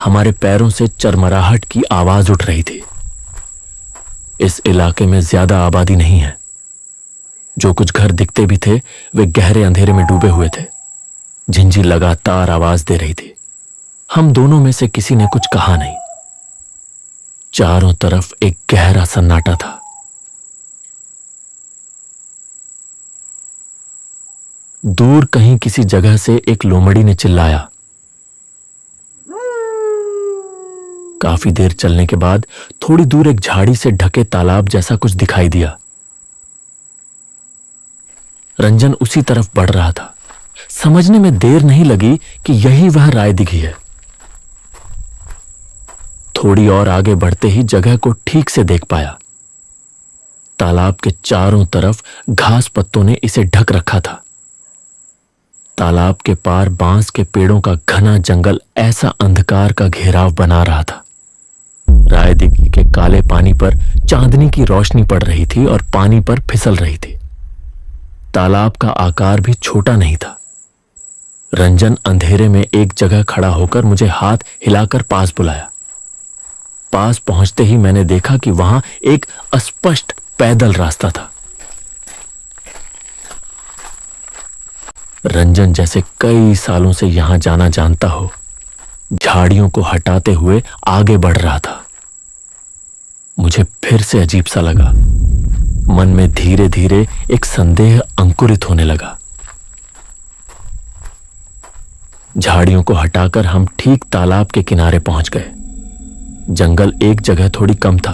हमारे पैरों से चरमराहट की आवाज उठ रही थी। इस इलाके में ज्यादा आबादी नहीं है। जो कुछ घर दिखते भी थे वे गहरे अंधेरे में डूबे हुए थे। झिंझी लगातार आवाज दे रही थी। हम दोनों में से किसी ने कुछ कहा नहीं। चारों तरफ एक गहरा सन्नाटा था। दूर कहीं किसी जगह से एक लोमड़ी ने चिल्लाया। काफी देर चलने के बाद थोड़ी दूर एक झाड़ी से ढके तालाब जैसा कुछ दिखाई दिया। रंजन उसी तरफ बढ़ रहा था। समझने में देर नहीं लगी कि यही वह राय दिघी है। थोड़ी और आगे बढ़ते ही जगह को ठीक से देख पाया। तालाब के चारों तरफ घास पत्तों ने इसे ढक रखा था। तालाब के पार बांस के पेड़ों का घना जंगल ऐसा अंधकार का घेराव बना रहा था। राय दिघी के काले पानी पर चांदनी की रोशनी पड़ रही थी और पानी पर फिसल रही थी। तालाब का आकार भी छोटा नहीं था। रंजन अंधेरे में एक जगह खड़ा होकर मुझे हाथ हिलाकर पास बुलाया। पास पहुंचते ही मैंने देखा कि वहां एक अस्पष्ट पैदल रास्ता था। रंजन जैसे कई सालों से यहां जाना जानता हो, झाड़ियों को हटाते हुए आगे बढ़ रहा था। मुझे फिर से अजीब सा लगा। मन में धीरे धीरे एक संदेह अंकुरित होने लगा। झाड़ियों को हटाकर हम ठीक तालाब के किनारे पहुंच गए। जंगल एक जगह थोड़ी कम था।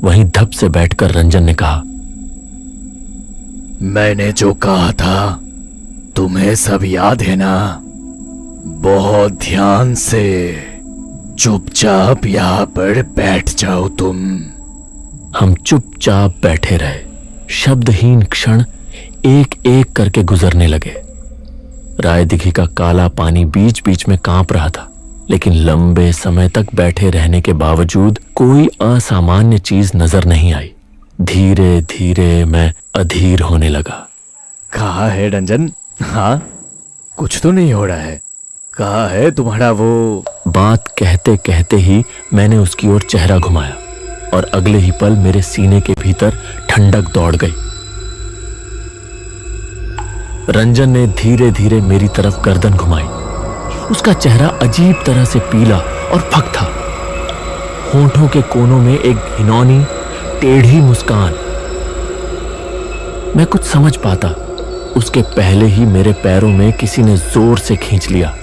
वहीं धप से बैठकर रंजन ने कहा, मैंने जो कहा था तुम्हें सब याद है ना? बहुत ध्यान से चुपचाप यहां पर बैठ जाओ तुम। हम चुपचाप बैठे रहे। शब्दहीन क्षण एक एक करके गुजरने लगे। राय दिघी का काला पानी बीच बीच में कांप रहा था, लेकिन लंबे समय तक बैठे रहने के बावजूद कोई असामान्य चीज नजर नहीं आई। धीरे धीरे मैं अधीर होने लगा। कहाँ है रंजन? हाँ, कुछ तो नहीं हो रहा है। कहाँ है तुम्हारा वो? बात कहते कहते ही मैंने उसकी ओर चेहरा घुमाया और अगले ही पल मेरे सीने के भीतर ठंडक दौड़ गई। रंजन ने धीरे धीरे मेरी तरफ गर्दन घुमाई। उसका चेहरा अजीब तरह से पीला और फक था। होंठों के कोनों में एक घिनौनी टेढ़ी मुस्कान। मैं कुछ समझ पाता उसके पहले ही मेरे पैरों में किसी ने जोर से खींच लिया।